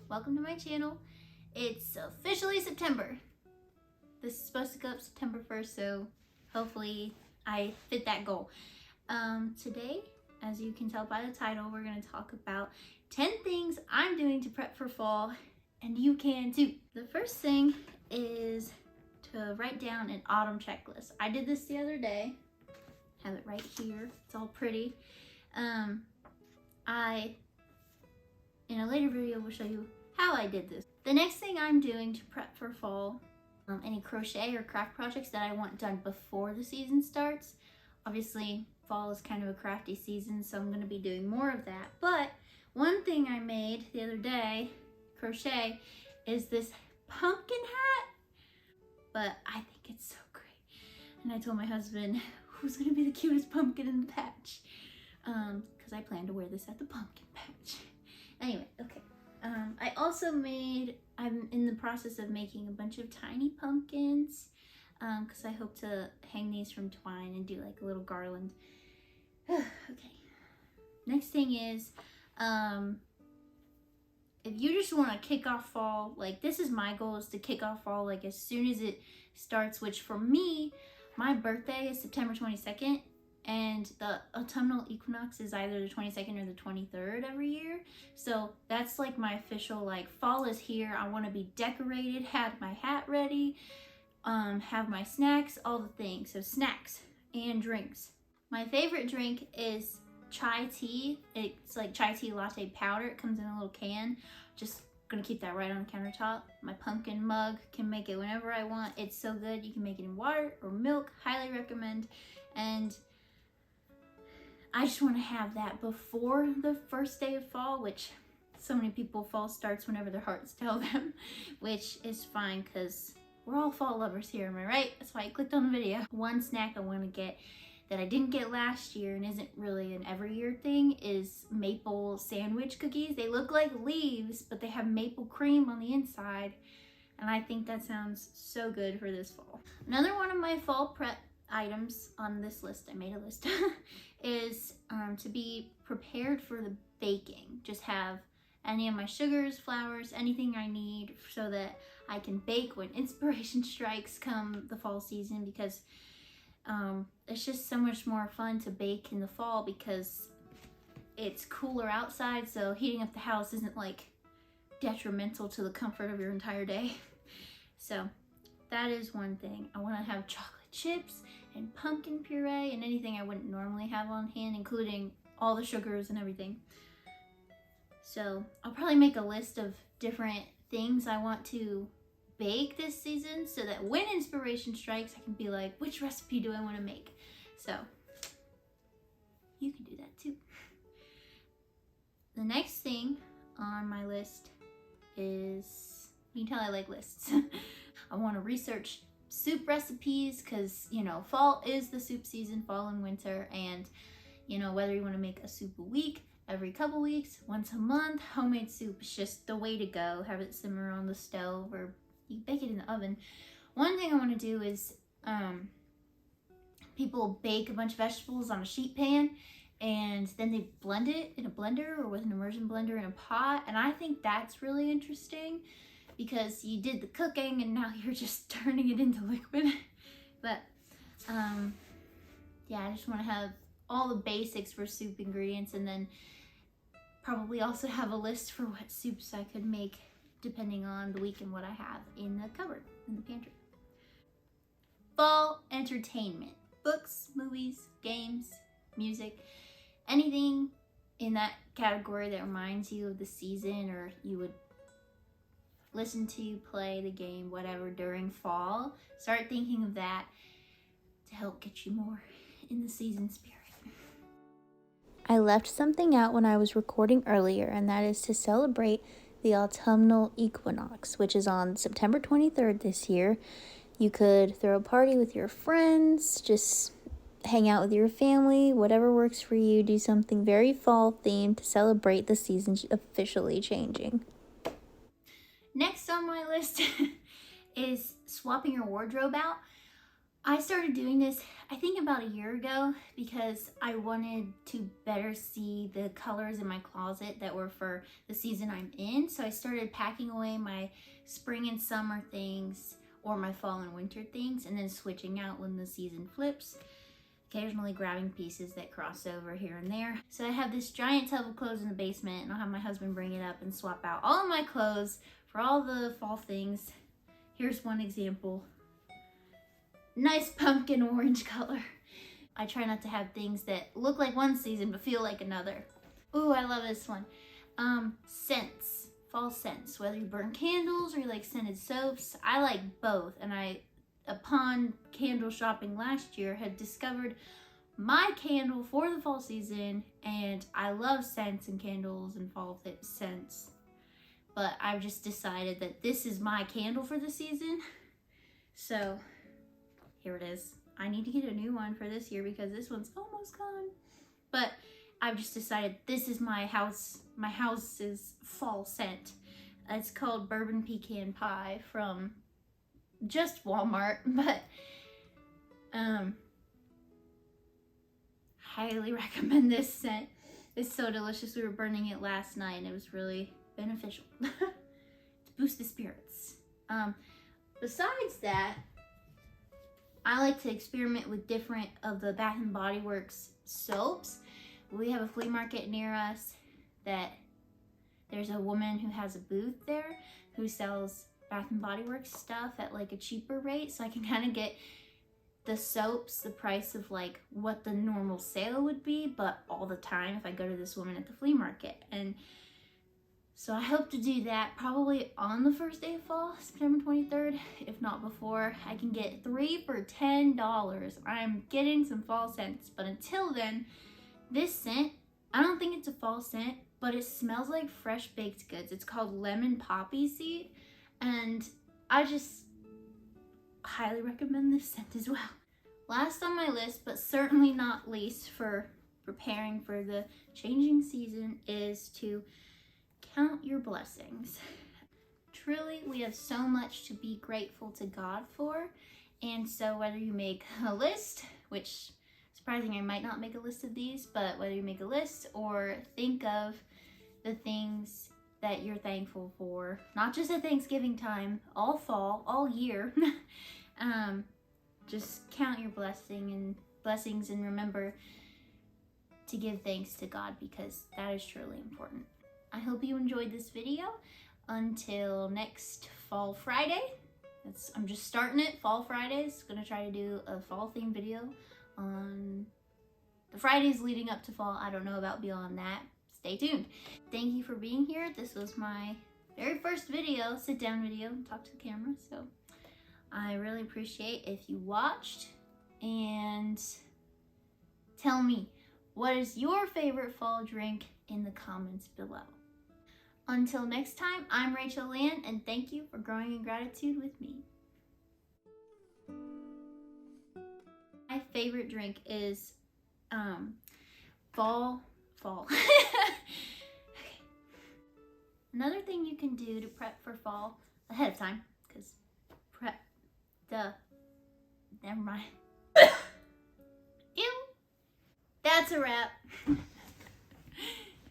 welcome to my channel. It's officially September. This is supposed to go up September 1st, so hopefully I fit that goal. Today, as you can tell by the title, we're going to talk about 10 things I'm doing to prep for fall, and you can too. The first thing is to write down an autumn checklist. I did this the other day. Have it right here. It's all pretty. In a later video, will show you how I did this. The next thing I'm doing to prep for fall, any crochet or craft projects that I want done before the season starts. Obviously, fall is kind of a crafty season, so I'm going to be doing more of that. But one thing I made the other day, crochet, is this pumpkin hat. But I think it's so great. And I told my husband, who's going to be the cutest pumpkin in the patch? Because I plan to wear this at the pumpkin patch. Anyway, okay. I'm in the process of making a bunch of tiny pumpkins because I hope to hang these from twine and do like a little garland. Okay. Next thing is, if you just want to kick off fall, like this is my goal, is to kick off fall like as soon as it starts, which for me, my birthday is September 22nd. And the autumnal equinox is either the 22nd or the 23rd every year. So that's like my official, like, fall is here. I want to be decorated, have my hat ready, have my snacks, all the things. So snacks and drinks. My favorite drink is chai tea. It's like chai tea latte powder. It comes in a little can. Just gonna keep that right on the countertop. My pumpkin mug, can make it whenever I want. It's so good. You can make it in water or milk. Highly recommend. And I just want to have that before the first day of fall, which so many people, fall starts whenever their hearts tell them, which is fine because we're all fall lovers here, am I right? That's why I clicked on the video. One snack I want to get that I didn't get last year and isn't really an every year thing is maple sandwich cookies. They look like leaves, but they have maple cream on the inside, and I think that sounds so good for this fall. Another one of my fall prep items on this list, I made a list, is to be prepared for the baking. Just have any of my sugars, flours, anything I need so that I can bake when inspiration strikes come the fall season, because it's just so much more fun to bake in the fall because it's cooler outside, so heating up the house isn't like detrimental to the comfort of your entire day. So that is one thing. I want to have chocolate chips and pumpkin puree and anything I wouldn't normally have on hand, including all the sugars and everything. So I'll probably make a list of different things I want to bake this season so that when inspiration strikes, I can be like, which recipe do I want to make? So you can do that too. The next thing on my list is, you can tell I like lists. I want to research soup recipes because, you know, fall is the soup season, fall and winter, and, you know, whether you want to make a soup a week, every couple weeks, once a month, homemade soup is just the way to go. Have it simmer on the stove or you bake it in the oven. One thing I want to do is, people bake a bunch of vegetables on a sheet pan and then they blend it in a blender or with an immersion blender in a pot, and I think that's really interesting, because you did the cooking and now you're just turning it into liquid. But yeah, I just want to have all the basics for soup ingredients, and then probably also have a list for what soups I could make depending on the week and what I have in the cupboard, in the pantry. Fall entertainment. Books, movies, games, music, anything in that category that reminds you of the season, or you would listen to, play the game, whatever, during fall. Start thinking of that to help get you more in the season spirit. I left something out when I was recording earlier, and that is to celebrate the autumnal equinox, which is on September 23rd this year. You could throw a party with your friends, just hang out with your family, whatever works for you. Do something very fall themed to celebrate the season officially changing. Next on my list is swapping your wardrobe out. I started doing this, I think about a year ago, because I wanted to better see the colors in my closet that were for the season I'm in. So I started packing away my spring and summer things or my fall and winter things, and then switching out when the season flips. Occasionally grabbing pieces that cross over here and there. So I have this giant tub of clothes in the basement, and I'll have my husband bring it up and swap out all of my clothes for all the fall things. Here's one example. Nice pumpkin orange color. I try not to have things that look like one season but feel like another. Ooh, I love this one. Scents, fall scents. Whether you burn candles or you like scented soaps, I like both. And I, upon candle shopping last year, had discovered my candle for the fall season, and I love scents and candles and fall scents. But I've just decided that this is my candle for the season. So here it is. I need to get a new one for this year because this one's almost gone. But I've just decided this is my house's fall scent. It's called Bourbon Pecan Pie from just Walmart, but highly recommend this scent. It's so delicious. We were burning it last night and it was really beneficial to boost the spirits. Besides that, I like to experiment with different of the Bath and Body Works soaps. We have a flea market near us that there's a woman who has a booth there who sells Bath and Body Works stuff at like a cheaper rate, so I can kind of get the soaps the price of like what the normal sale would be, but all the time if I go to this woman at the flea market. And so I hope to do that probably on the first day of fall, September 23rd, if not before. I can get 3 for $10. I'm getting some fall scents, but until then, this scent, I don't think it's a fall scent, but it smells like fresh baked goods. It's called Lemon Poppy Seed, and I just highly recommend this scent as well. Last on my list, but certainly not least for preparing for the changing season, is to count your blessings. Truly, we have so much to be grateful to God for. And so whether you make a list, which surprising I might not make a list of these, but whether you make a list or think of the things that you're thankful for, not just at Thanksgiving time, all fall, all year, just count your blessings and remember to give thanks to God, because that is truly important. I hope you enjoyed this video. Until next Fall Friday. I'm just starting it, Fall Fridays. Gonna try to do a fall themed video on the Fridays leading up to fall. I don't know about beyond that. Stay tuned. Thank you for being here. This was my very first video, sit down video, talk to the camera. So I really appreciate if you watched, and tell me, what is your favorite fall drink in the comments below. Until next time, I'm Rachael and I'm, and thank you for growing in gratitude with me. My favorite drink is fall. Okay. Another thing you can do to prep for fall ahead of time, because never mind. Ew. That's a wrap.